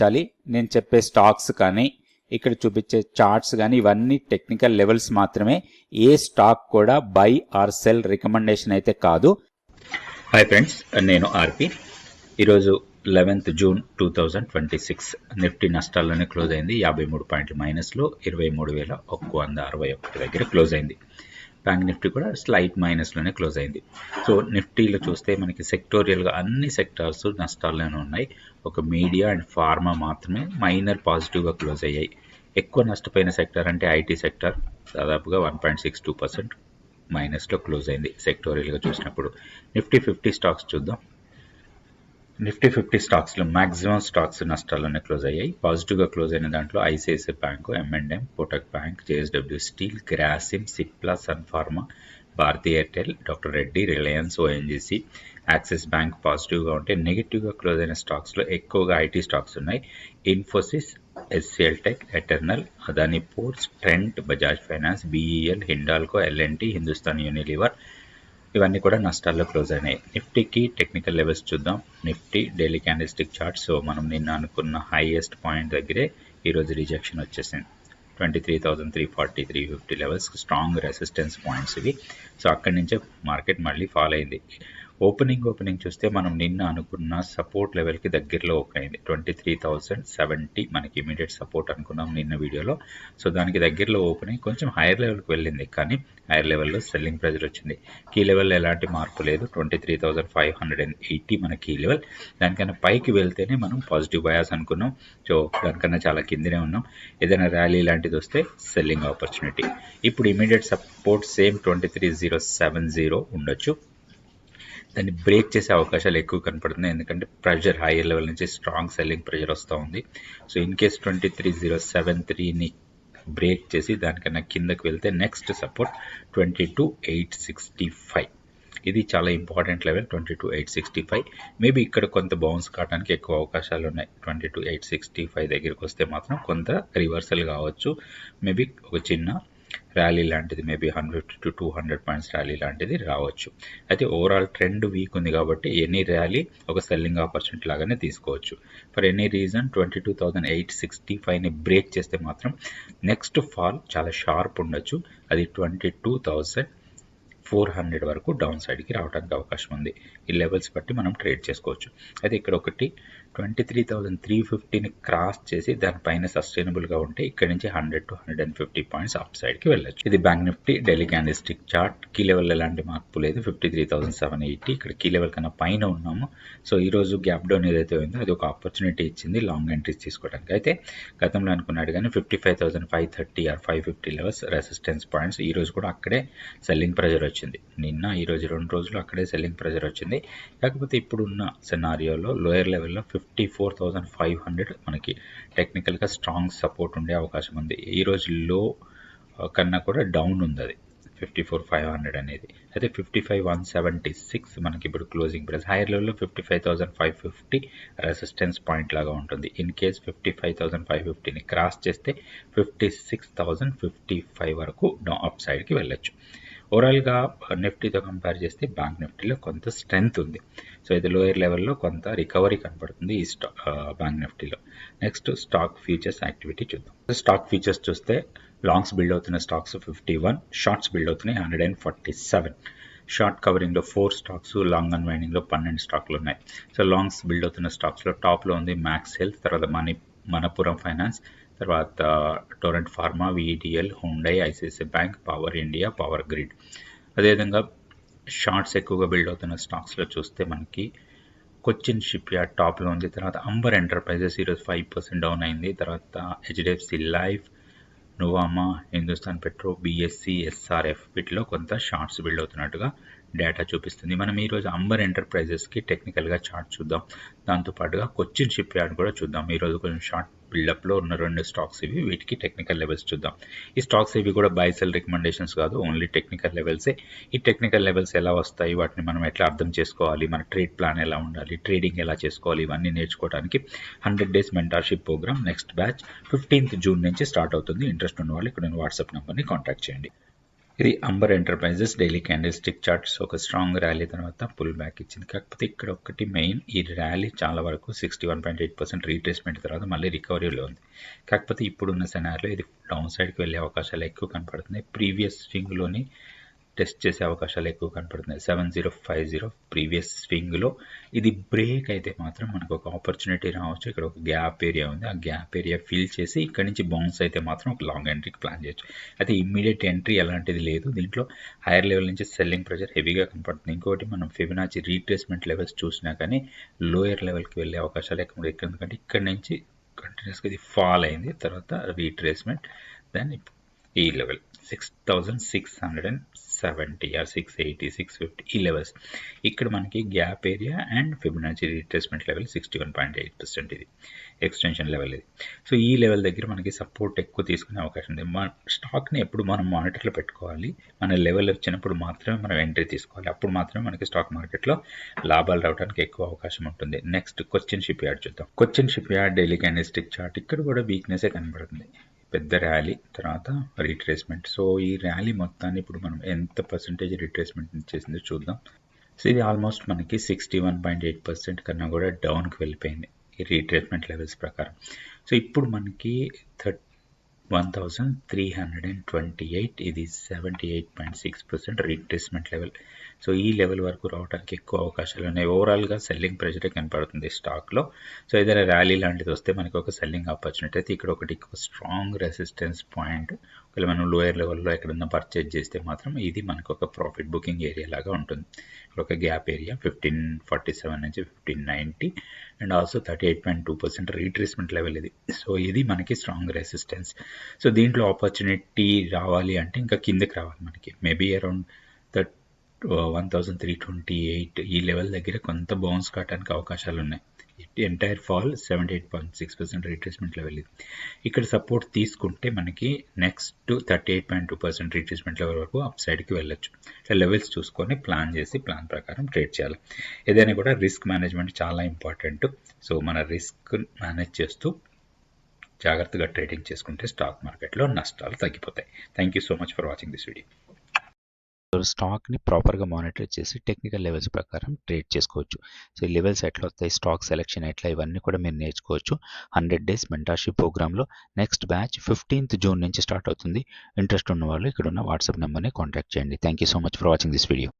నేను చెప్పే స్టాక్స్ కానీ ఇక్కడ చూపించే చార్ట్స్ కానీ ఇవన్నీ టెక్నికల్ లెవెల్స్ మాత్రమే. ఏ స్టాక్ కూడా బై ఆర్ సెల్ రికమెండేషన్ అయితే కాదు. హాయ్ ఫ్రెండ్స్, నేను ఆర్పి. ఈరోజు 11th జూన్ 2026 నిఫ్టీ నష్టాల్లోనే క్లోజ్ అయింది. 53 పాయింట్ల మైనస్లో 23,161 దగ్గర క్లోజ్ అయింది. బ్యాంక్ నిఫ్టీ కూడా స్లైట్ మైనస్లోనే క్లోజ్ అయింది. సో నిఫ్టీలో చూస్తే మనకి సెక్టోరియల్గా అన్ని సెక్టార్స్ నష్టాల్లోనే ఉన్నాయి. ఒక మీడియా అండ్ ఫార్మా మాత్రమే మైనర్ పాజిటివ్గా క్లోజ్ అయ్యాయి. ఎక్కువ నష్టపోయిన సెక్టార్ అంటే ఐటీ సెక్టార్, దాదాపుగా 1.62% మైనస్లో క్లోజ్ అయింది సెక్టోరియల్గా చూసినప్పుడు. నిఫ్టీ 50 స్టాక్స్ చూద్దాం. నిఫ్టీ 50 స్టాక్స్లో మ్యాక్సిమం స్టాక్స్ నష్టాల్లోనే క్లోజ్ అయ్యాయి. పాజిటివ్గా క్లోజ్ అయిన దాంట్లో ICICI bank, M&M, Kotak bank, JSW steel, Grasim, Cipla, sun pharma, Bharti Airtel, doctor Reddy, Reliance, ONGC, Axis bank పాజిటివ్గా ఉంటే నెగిటివ్గా క్లోజ్ అయిన స్టాక్స్లో ఎక్కువగా ఐటీ స్టాక్స్ ఉన్నాయి. Infosys, HCL tech, eternal, Adani ports, Trent, Bajaj finance, BEL, Hindalco, L&T, Hindustan Unilever ఇవన్నీ కూడా నష్టాల్లో క్లోజ్ అయినాయి. నిఫ్టీకి టెక్నికల్ లెవెల్స్ చూద్దాం. Nifty daily candlestick chart. So మనం నిన్న అనుకున్న హైయెస్ట్ పాయింట్ దగ్గరే ఈరోజు రిజెక్షన్ వచ్చేసింది. 23,340, 350 లెవెల్స్ స్ట్రాంగ్ రెసిస్టెన్స్ పాయింట్స్ ఇవి. సో అక్కడి నుంచే మార్కెట్ మళ్ళీ ఫాల్ అయింది. ఓపెనింగ్ చూస్తే మనం నిన్న అనుకున్న సపోర్ట్ లెవెల్కి దగ్గరలో ఓపెన్ అయింది. 23,070 మనకి ఇమీడియట్ సపోర్ట్ అనుకున్నాం నిన్న వీడియోలో. సో దానికి దగ్గరలో ఓపెన్ అయ్యి కొంచెం హైయర్ లెవెల్కి వెళ్ళింది, కానీ హైయర్ లెవెల్లో సెల్లింగ్ ప్రెజర్ వచ్చింది. కీ లెవెల్లో ఎలాంటి మార్పు లేదు. 23,580 మన కీ లెవెల్. దానికన్నా పైకి వెళ్తేనే మనం పాజిటివ్ బయాస్ అనుకున్నాం. సో దానికన్నా చాలా కిందనే ఉన్నాం. ఏదైనా ర్యాలీ లాంటిది వస్తే సెల్లింగ్ ఆపర్చునిటీ. ఇప్పుడు ఇమీడియట్ సపోర్ట్ సేమ్ 23,370 ఉండొచ్చు. దాన్ని బ్రేక్ చేసే అవకాశాలు ఎక్కువ కనపడుతున్నాయి, ఎందుకంటే ప్రెషర్ హైయర్ లెవెల్ నుంచి స్ట్రాంగ్ సెల్లింగ్ ప్రెషర్ వస్తూ ఉంది. సో ఇన్ కేస్ 23,073ని బ్రేక్ చేసి దానికన్నా కిందకి వెళ్తే నెక్స్ట్ సపోర్ట్ 22,865. ఇది చాలా ఇంపార్టెంట్ లెవెల్. 22,865 మేబీ ఇక్కడ కొంత బౌన్స్ కావడానికి ఎక్కువ అవకాశాలు ఉన్నాయి. 22,865 దగ్గరికి వస్తే మాత్రం కొంత రివర్సల్ కావచ్చు. మేబీ ఒక చిన్న ర్యాలీ లాంటిది, మేబీ 150 to 200 పాయింట్స్ ర్యాలీ లాంటిది రావచ్చు. అయితే ఓవరాల్ ట్రెండ్ వీక్ ఉంది కాబట్టి ఎనీ ర్యాలీ ఒక సెల్లింగ్ ఆపర్చునిటీ లాగానే తీసుకోవచ్చు. ఫర్ ఎనీ రీజన్ 22,865ని బ్రేక్ చేస్తే మాత్రం నెక్స్ట్ ఫాల్ చాలా షార్ప్ ఉండొచ్చు. అది 22,400 వరకు డౌన్ సైడ్కి రావడానికి అవకాశం ఉంది. ఈ లెవెల్స్ బట్టి మనం ట్రేడ్ చేసుకోవచ్చు. అయితే ఇక్కడ ఒకటి 23,350ని క్రాస్ చేసి దానిపైన సస్టైనబుల్గా ఉంటే ఇక్కడ నుంచి 100 to 150 పాయింట్స్ అప్ సైడ్కి వెళ్ళచ్చు. ఇది bank Nifty daily candlestick chart. Key level ఎలాంటి మార్పు లేదు. 53,780 ఇక్కడ కీ లెవెల్ కన్నా పైన ఉన్నాము. సో ఈరోజు గ్యాప్ డౌన్ ఏదైతే ఉందో అది ఒక ఆపర్చునిటీ ఇచ్చింది లాంగ్ ఎంట్రీస్ తీసుకోవడానికి. అయితే గతంలో అనుకున్నాడు కానీ 55,530 ఆర్ 550 లెవెల్స్ రెసిస్టెన్స్ పాయింట్స్. ఈరోజు కూడా అక్కడే సెల్లింగ్ ప్రెజర్ వచ్చింది. నిన్న ఈరోజు 2 రోజులు అక్కడే సెల్లింగ్ ప్రెజర్ వచ్చింది. కాకపోతే ఇప్పుడున్న సెనారియోలో లోయర్ లెవెల్లో 54,500 మనకి టెక్నికల్గా స్ట్రాంగ్ సపోర్ట్ ఉండే అవకాశం ఉంది. ఈరోజు లో కన్నా కూడా డౌన్ ఉంది అది 54,500 అనేది. అయితే 55,176 మనకి ఇప్పుడు క్లోజింగ్ ప్రైస్. హైయర్ లెవెల్లో 55,550 రెసిస్టెన్స్ పాయింట్ లాగా ఉంటుంది. ఇన్ కేస్ 55,550ని క్రాస్ చేస్తే 56,055 వరకు అప్ సైడ్కి వెళ్ళొచ్చు. ఓవరాల్గా నిఫ్టీతో కంపేర్ చేస్తే బ్యాంక్ నిఫ్టీలో కొంత స్ట్రెంగ్త్ ఉంది. సో ఇది లోయర్ లెవెల్లో కొంత రికవరీ కనపడుతుంది ఈ బ్యాంక్ నిఫ్టీలో. నెక్స్ట్ స్టాక్ ఫ్యూచర్స్ యాక్టివిటీ చూద్దాం. స్టాక్ ఫ్యూచర్స్ చూస్తే లాంగ్స్ బిల్డ్ అవుతున్న స్టాక్స్ 51, షార్ట్స్ బిల్డ్ అవుతున్నాయి 147. షార్ట్ కవరింగ్లో 4 స్టాక్స్, లాంగ్ అన్వైండింగ్లో 12 స్టాక్లు ఉన్నాయి. సో లాంగ్స్ బిల్డ్ అవుతున్న స్టాక్స్లో టాప్లో ఉంది మ్యాక్స్ హెల్త్, తర్వాత మనపురం ఫైనాన్స్, తర్వాత Torrent pharma, VETL, Hyundai, ICICI bank, power India, power grid. అదేవిధంగా షార్ట్స్ ఎక్కువగా బిల్డ్ అవుతున్న స్టాక్స్లో చూస్తే మనకి కొచ్చిన్ షిప్ యార్డ్ టాప్లో ఉంది. తర్వాత అంబర్ ఎంటర్ప్రైజెస్ ఈరోజు 5% డౌన్ అయింది. తర్వాత HDFC life, Nuvama, Hindustan petro, BSE, SRF వీటిలో కొంత షార్ట్స్ బిల్డ్ అవుతున్నట్టుగా డేటా చూపిస్తుంది. మనం ఈరోజు అంబర్ ఎంటర్ప్రైజెస్కి టెక్నికల్గా చార్ట్ చూద్దాం. దాంతోపాటుగా కొచ్చిన్ షిప్ యార్డ్ కూడా చూద్దాం. ఈరోజు కొంచెం షార్ట్ బిల్డప్లో ఉన్న 2 స్టాక్స్ ఇవి. వీటికి టెక్నికల్ లెవెల్స్ చూద్దాం. ఈ స్టాక్స్ ఇవి కూడా బై సెల్ రికమెండేషన్స్ కాదు, ఓన్లీ టెక్నికల్ లెవెల్సే. ఈ టెక్నికల్ లెవెల్స్ ఎలా వస్తాయి, వాటిని మనం ఎట్లా అర్థం చేసుకోవాలి, మన ట్రేడ్ ప్లాన్ ఎలా ఉండాలి, ట్రేడింగ్ ఎలా చేసుకోవాలి, ఇవన్నీ నేర్చుకోవడానికి 100 days mentorship program next batch 15th June నుంచి స్టార్ట్ అవుతుంది. ఇంట్రెస్ట్ ఉన్న వాళ్ళు ఇక్కడ వాట్సాప్ నెంబర్ని కాంటాక్ట్ చేయండి. ఇది Amber enterprises daily candle stick charts ఒక స్ట్రాంగ్ ర్యాలీ తర్వాత పుల్ బ్యాక్ ఇచ్చింది. కాకపోతే ఇక్కడ ఒకటి మెయిన్, ఈ ర్యాలీ చాలా వరకు 61.8% రీట్రేస్మెంట్ తర్వాత మళ్ళీ రికవరీలో ఉంది. కాకపోతే ఇప్పుడున్న సెనార్లో ఇది డౌన్ సైడ్కి వెళ్ళే అవకాశాలు ఎక్కువ కనపడుతున్నాయి. ప్రీవియస్ స్వింగ్లోని టెస్ట్ చేసే అవకాశాలు ఎక్కువ కనపడుతున్నాయి. 7050 ప్రీవియస్ స్వింగ్లో ఇది బ్రేక్ అయితే మాత్రం మనకు ఒక ఆపర్చునిటీ రావచ్చు. ఇక్కడ ఒక గ్యాప్ ఏరియా ఉంది, ఆ గ్యాప్ ఏరియా ఫిల్ చేసి ఇక్కడ నుంచి బౌన్స్ అయితే మాత్రం ఒక లాంగ్ ఎంట్రీకి ప్లాన్ చేయొచ్చు. అయితే ఇమ్మీడియట్ ఎంట్రీ అలాంటిది లేదు. దీంట్లో హైయర్ లెవెల్ నుంచి సెల్లింగ్ ప్రెషర్ హెవీగా కనపడుతుంది. ఇంకోటి మనం ఫిబొనాచి రీట్రేస్మెంట్ లెవెల్స్ చూసినా కానీ లోయర్ లెవెల్కి వెళ్ళే అవకాశాలు ఎక్కువ, ఎందుకంటే ఇక్కడ నుంచి కంటిన్యూస్గా ఇది ఫాల్ అయింది, తర్వాత రీట్రేస్మెంట్, దెన్ ఈ లెవెల్ 6670 ఆర్ 680 650 ఈ లెవెల్స్. ఇక్కడ మనకి gap area and Fibonacci retracement level 61.8%, ఇది ఎక్స్టెన్షన్ లెవెల్ ఇది. సో ఈ లెవెల్ దగ్గర మనకి సపోర్ట్ ఎక్కువ తీసుకునే అవకాశం ఉంది. మన స్టాక్ని ఎప్పుడు మనం మానిటర్లో పెట్టుకోవాలి, మన లెవెల్ వచ్చినప్పుడు మాత్రమే మనం ఎంట్రీ తీసుకోవాలి. అప్పుడు మాత్రమే మనకి స్టాక్ మార్కెట్లో లాభాలు రావడానికి ఎక్కువ అవకాశం ఉంటుంది. నెక్స్ట్ కొచ్చిన్ షిప్ యార్డ్ చూద్దాం. Cochin ship yard daily candle stick chart, ఇక్కడ కూడా వీక్నెసే కనబడుతుంది. పెద్ద ర్యాలీ తర్వాత రీట్రేస్మెంట్. సో ఈ ర్యాలీ మొత్తాన్ని ఇప్పుడు మనం ఎంత పర్సెంటేజ్ రీట్రేస్మెంట్ చేసిందో చూద్దాం. సో ఇది ఆల్మోస్ట్ మనకి 61.8% కన్నా కూడా డౌన్కి వెళ్ళిపోయింది ఈ రీట్రేస్మెంట్ లెవెల్స్ ప్రకారం. సో ఇప్పుడు మనకి 1328, ఇది 78.6% రీట్రేస్మెంట్ లెవెల్. సో ఈ లెవెల్ వరకు రావడానికి ఎక్కువ అవకాశాలు ఉన్నాయి. ఓవరాల్గా సెల్లింగ్ ప్రెషరే కనపడుతుంది స్టాక్లో. సో ఏదైనా ర్యాలీ లాంటిది వస్తే మనకి ఒక సెల్లింగ్ ఆపర్చునిటీ. అయితే ఇక్కడ ఒకటి స్ట్రాంగ్ రెసిస్టెన్స్ పాయింట్, ఒకవేళ మనం లోయర్ లెవెల్లో ఎక్కడన్నా పర్చేజ్ చేస్తే మాత్రం ఇది మనకు ఒక ప్రాఫిట్ బుకింగ్ ఏరియా లాగా ఉంటుంది. ఇక్కడ ఒక గ్యాప్ ఏరియా 1547 నుంచి 1590 అండ్ ఆల్సో 38.2% రీట్రేస్మెంట్ లెవెల్ ఇది. సో ఇది మనకి స్ట్రాంగ్ రెసిస్టెన్స్. సో దీంట్లో ఆపర్చునిటీ రావాలి అంటే ఇంకా కిందకి రావాలి, మనకి మేబీ అరౌండ్ 1328 ఈ లెవెల్ దగ్గర కొంత బౌన్స్ కావడానికి అవకాశాలు ఉన్నాయి. ఎంటైర్ ఫాల్ 78.6% రీట్రేస్మెంట్ లెవెల్ ఇది. ఇక్కడ సపోర్ట్ తీసుకుంటే మనకి నెక్స్ట్ 38.2% రీట్రేస్మెంట్ లెవెల్ వరకు అప్ సైడ్కి వెళ్ళొచ్చు. ఇట్లా లెవెల్స్ చూసుకొని ప్లాన్ చేసి ప్లాన్ ప్రకారం ట్రేడ్ చేయాలి. ఏదైనా కూడా రిస్క్ మేనేజ్మెంట్ చాలా ఇంపార్టెంట్. సో మన రిస్క్ మేనేజ్ చేస్తూ జాగ్రత్తగా ట్రేడింగ్ చేసుకుంటే స్టాక్ మార్కెట్లో నష్టాలు తగ్గిపోతాయి. Thank you so much for watching this video. స్టాక్ని ప్రాపర్గా మానిటర్ చేసి టెక్నికల్ లెవెల్స్ ప్రకారం ట్రేడ్ చేసుకోవచ్చు. సో ఈ లెవెల్స్ ఎట్లా వస్తాయి, స్టాక్ సెలెక్షన్ ఎట్లా, ఇవన్నీ కూడా మీరు నేర్చుకోవచ్చు 100 days మెంటర్షిప్ ప్రోగ్రాంలో. నెక్స్ట్ బ్యాచ్ 15th June నుంచి స్టార్ట్ అవుతుంది. ఇంట్రెస్ట్ ఉన్న వాళ్ళు ఇక్కడ ఉన్న వాట్సాప్ నెంబర్ని కాంటాక్ట్ చేయండి. Thank you so much for watching this video.